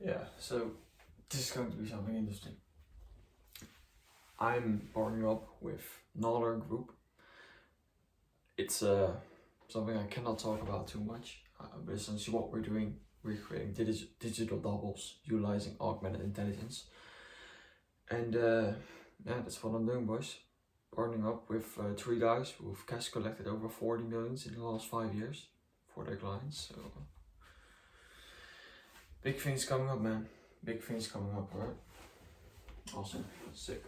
Yeah, so this is going to be something interesting. I'm partnering up with another group. It's something I cannot talk about too much, but essentially what we're doing, we're creating digital doubles utilizing augmented intelligence. And yeah, that's what I'm doing, boys. Partnering up with three guys who've cash collected over 40 millions in the last 5 years for their clients. So big things coming up, man. Big things coming up, right? Awesome. Sick.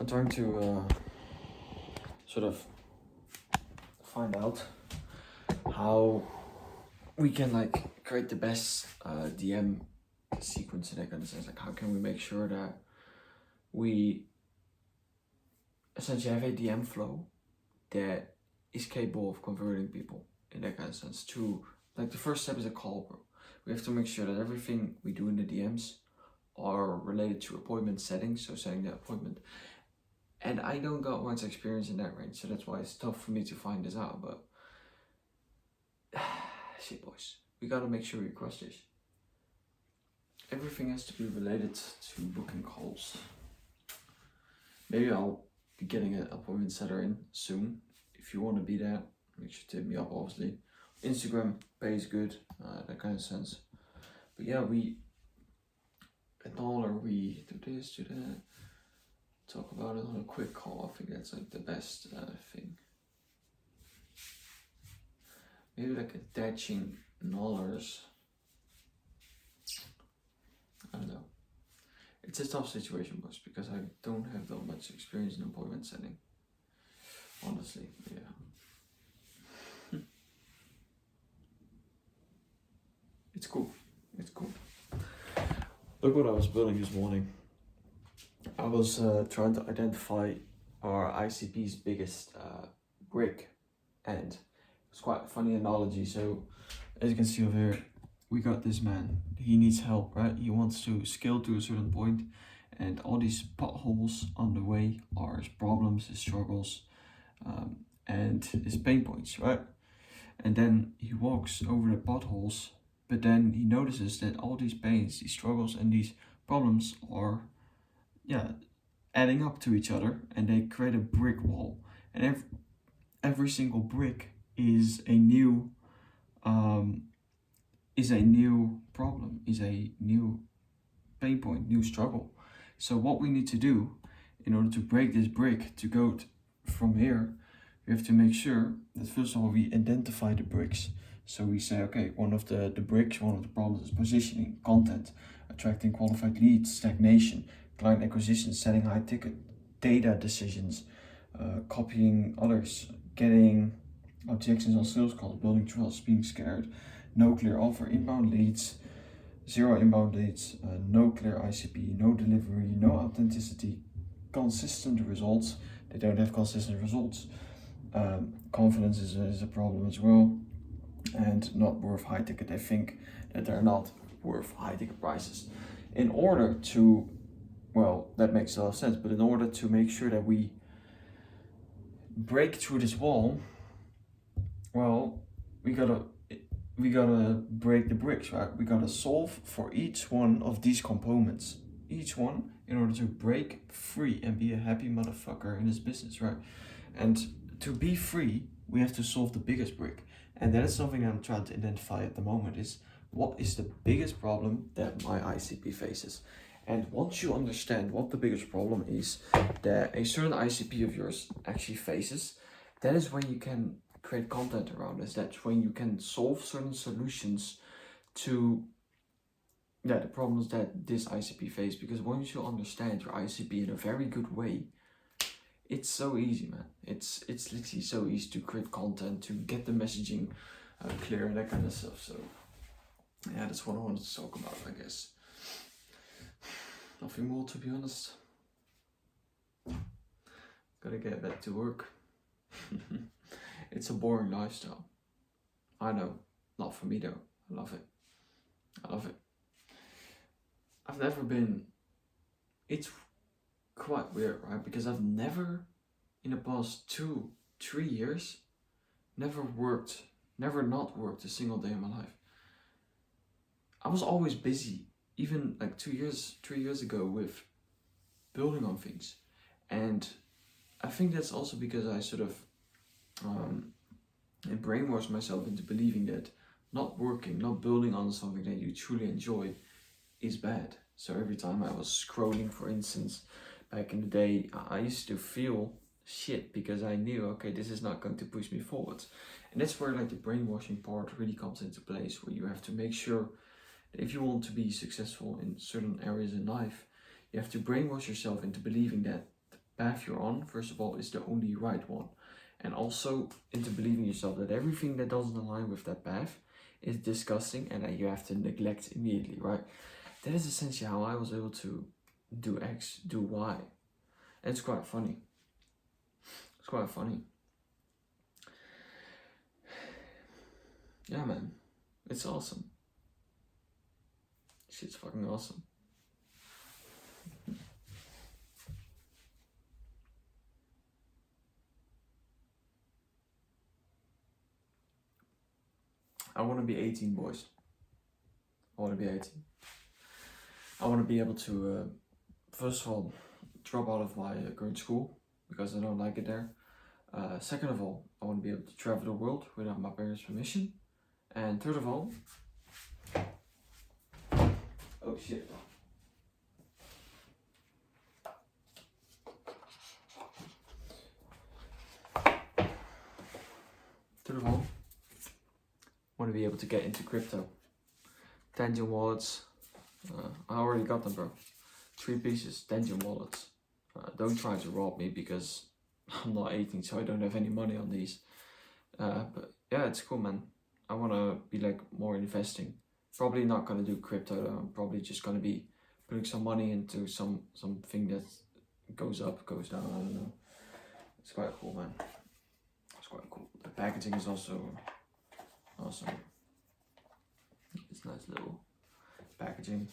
I'm trying to sort of find out how we can like create the best DM sequence in that kind of sense. Like, how can we make sure that we essentially have a DM flow that is capable of converting people in that kind of sense to, like, the first step is a call, bro. We have to make sure that everything we do in the DMs are related to appointment settings, so setting the appointment. And I don't got much experience in that range, so that's why it's tough for me to find this out, but shit, boys, we gotta make sure we cross this. Everything has to be related to booking calls. Maybe I'll be getting an appointment setter in soon. If you want to be there, make sure to hit me up, obviously. Instagram pays good, that kind of sense. But yeah, we do this, do that, talk about it on a quick call. I think that's like the best thing. Maybe like attaching dollars. I don't know. It's a tough situation, boss, because I don't have that much experience in appointment setting. Honestly, yeah. It's cool. It's cool. Look what I was building this morning. I was trying to identify our ICP's biggest brick, and it's quite a funny analogy. So, as you can see over here, we got this man. He needs help, right? He wants to scale to a certain point, and all these potholes on the way are his problems, his struggles, and his pain points, right? And then he walks over the potholes, but then he notices that all these pains, these struggles, and these problems are, adding up to each other, and they create a brick wall. And every single brick is a new problem, is a new pain point, new struggle. So what we need to do in order to break this brick, to go from here, we have to make sure that first of all we identify the bricks. So we say, okay, one of the problems is positioning, content, attracting qualified leads, stagnation, client acquisition, setting high ticket, data decisions, copying others, getting objections on sales calls, building trust, being scared, no clear offer, inbound leads, zero inbound leads, no clear ICP, no delivery, no authenticity, consistent results. They don't have consistent results. Confidence is a problem as well, and not worth high ticket. They think that they're not worth high ticket prices. In order to, that makes a lot of sense, but in order to make sure that we break through this wall, we gotta break the bricks, right? We gotta solve for each one of these components, each one, in order to break free and be a happy motherfucker in this business, right? And to be free, we have to solve the biggest brick. And that is something I'm trying to identify at the moment, is what is the biggest problem that my ICP faces. And once you understand what the biggest problem is that a certain ICP of yours actually faces, that is when you can create content around this. That's when you can solve certain solutions to the problems that this ICP face. Because once you understand your ICP in a very good way, it's so easy, man. It's literally so easy to create content, to get the messaging clear and that kind of stuff. So yeah, that's what I wanted to talk about, I guess. Nothing more, to be honest. Gotta get back to work. It's a boring lifestyle. I know, not for me though. I love it. I've never been, it's quite weird, right? Because I've never, in the past 2-3 years, never not worked a single day in my life. I was always busy, even like 3 years ago, with building on things. And I think that's also because I sort of brainwashed myself into believing that not working, not building on something that you truly enjoy is bad. So every time I was scrolling, for instance, back in the day, I used to feel shit because I knew, okay, this is not going to push me forward. And that's where like the brainwashing part really comes into place, where you have to make sure that if you want to be successful in certain areas in life, you have to brainwash yourself into believing that the path you're on, first of all, is the only right one. And also into believing yourself that everything that doesn't align with that path is disgusting and that you have to neglect immediately, right? That is essentially how I was able to do X, do Y. And it's quite funny. It's quite funny. Yeah, man. It's awesome. Shit's fucking awesome. I want to be 18, boys. I want to be 18. I want to be able to, first of all, drop out of my current school because I don't like it there. Second of all, I want to be able to travel the world without my parents' permission. And third of all, oh shit. Third of all, I want to be able to get into crypto. Tenjin wallets, I already got them, bro. 3 pieces, Tenjin wallets. Don't try to rob me because I'm not 18, so I don't have any money on these. But yeah, it's cool, man. I want to be like more investing. Probably not going to do crypto though. I'm probably just going to be putting some money into something that goes up, goes down, I don't know. It's quite cool, man. It's quite cool. The packaging is also awesome. It's nice little packaging.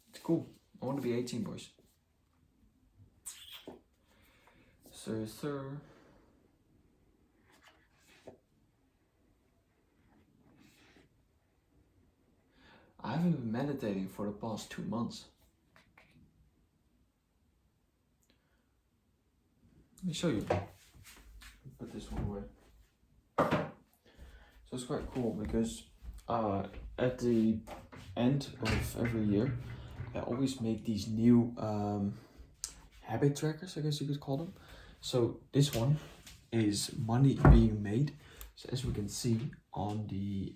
It's cool. I want to be 18, boys. Sir. I haven't been meditating for the past 2 months. Let me show you. Put this one away. So it's quite cool because at the end of every year, I always make these new habit trackers, I guess you could call them. So this one is money being made. So as we can see on the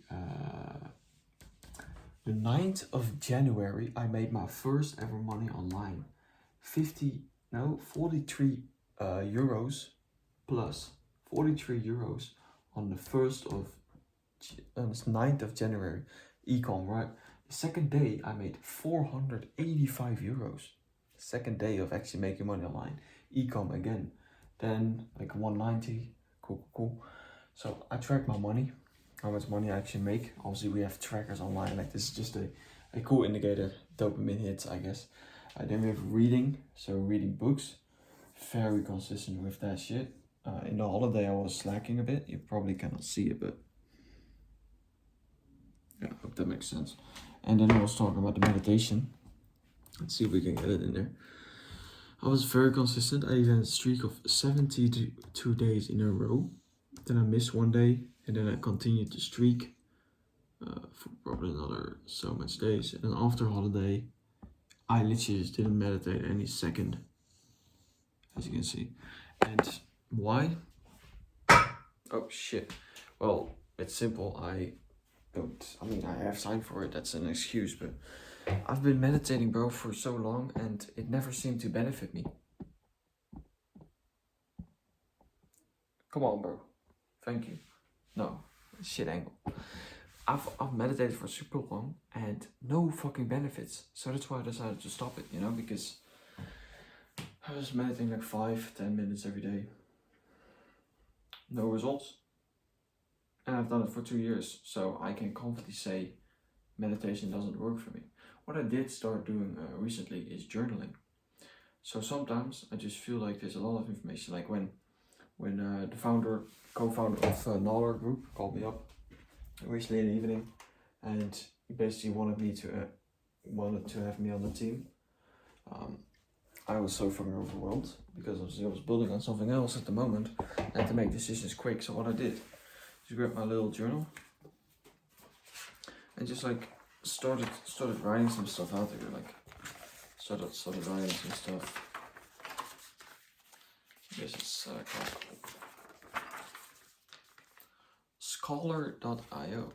9th of January, I made my first ever money online. 43 euros plus 43 euros on the 1st of 9th of January, ecom, right? The second day I made 485 euros. Second day of actually making money online, ecom again. Then like 190, cool. So I track my money, how much money I actually make. Obviously we have trackers online, like this is just a cool indicator, dopamine hits, I guess. Then we have reading, so reading books, very consistent with that shit. In the holiday I was slacking a bit, you probably cannot see it, but yeah, I hope that makes sense. And then I was talking about the meditation. Let's see if we can get it in there. I was very consistent. I even had a streak of 72 days in a row. Then I missed one day, and then I continued the streak for probably another so much days. And after holiday, I literally just didn't meditate any second, as you can see. And why? Oh shit. Well, it's simple. I have time for it. That's an excuse, but I've been meditating, bro, for so long, and it never seemed to benefit me. Come on, bro. Thank you. No, shit angle. I've meditated for super long and no fucking benefits. So that's why I decided to stop it, you know, because I was meditating like 5-10 minutes every day. No results. And I've done it for 2 years, so I can confidently say meditation doesn't work for me. What I did start doing recently is journaling. So sometimes I just feel like there's a lot of information, like when the co-founder of Naller Group called me up recently in the evening, and he basically wanted to have me on the team. I was so fucking overwhelmed because I was building on something else at the moment. I had to make decisions quick. So what I did is grab my little journal and just like started writing some stuff out there. Like started writing some stuff. I guess it's called Scholar.io.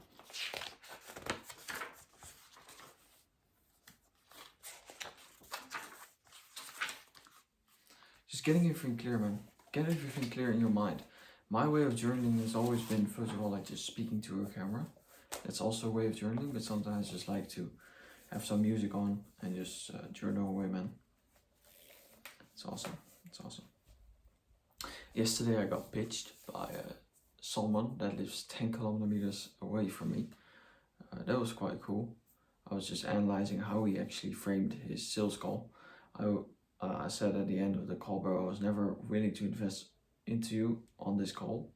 just getting everything clear, man. Get everything clear in your mind. My way of journaling has always been, first of all, like just speaking to a camera. That's also a way of journaling, but sometimes I just like to have some music on and just journal away, man. It's awesome. It's awesome. Yesterday I got pitched by someone that lives 10 kilometers away from me. That was quite cool. I was just analyzing how he actually framed his sales call. I said at the end of the call, bro, I was never willing to invest into you on this call.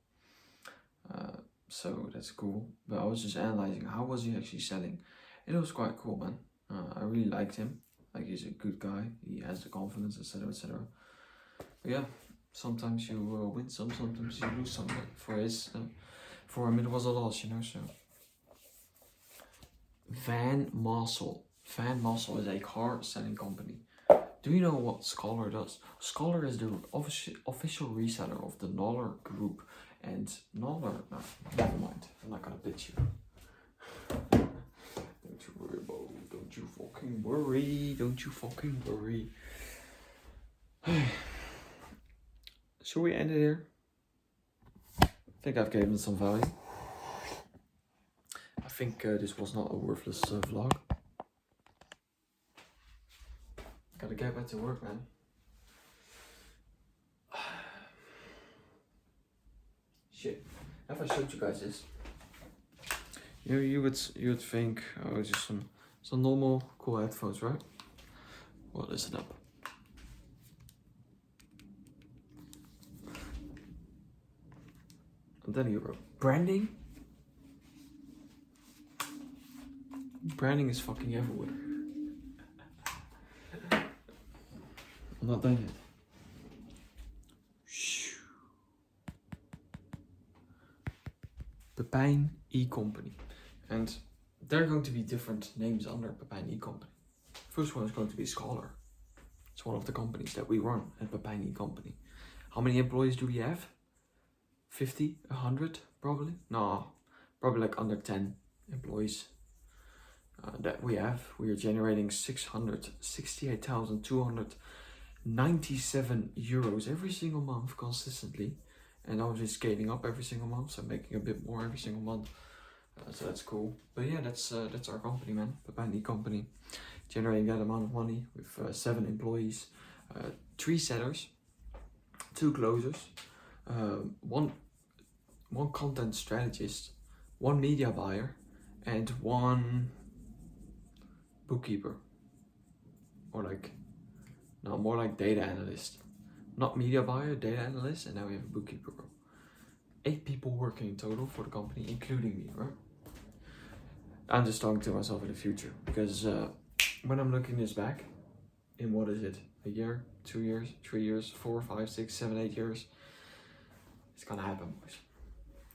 So that's cool. But I was just analyzing how was he actually selling. It was quite cool, man. I really liked him. Like, he's a good guy. He has the confidence, etc., etc. But yeah, sometimes you win some, sometimes you lose some. For him, it was a loss, you know. So Van Mossel. Van Mossel is a car selling company. Do you know what Scholar does? Scholar is the official reseller of the Noller Group. And Noller, no, never mind. I'm not gonna pitch you. Don't you worry, Bo. Don't you fucking worry. Don't you fucking worry. Should we end it here? I think I've given some value. I think this was not a worthless vlog. Gotta get back to work, man. Shit. Have I showed you guys this? You would think, oh, just some normal cool headphones, right? Well, listen up. And then you wrote branding. Branding is fucking everywhere. I'm not done yet. Pepijn e-company. And there are going to be different names under Pepijn e-company. First one is going to be Scholar. It's one of the companies that we run at Pepijn e-company. How many employees do we have? 50? 100? Probably? No, probably like under 10 employees that we have. We are generating 668,297 euros every single month consistently. And obviously scaling up every single month, so making a bit more every single month. So that's cool. But yeah, that's our company, man. Pepijn e-company. Generating that amount of money with 7 employees, 3 sellers, 2 closers, one content strategist, 1 media buyer, and 1 bookkeeper. Or like, no, more like data analyst. Not media buyer, data analyst, and now we have a bookkeeper. 8 people working in total for the company, including me, right? I'm just talking to myself in the future, because when I'm looking this back, in what is it, a year, 2 years, 3 years, 4, 5, 6, 7, 8 years, it's gonna happen, boys.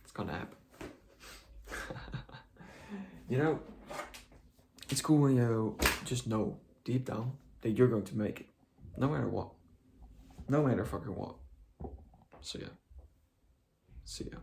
It's gonna happen. You know, it's cool when you just know deep down that you're going to make it, no matter what. No matter fucking what. So yeah. See ya.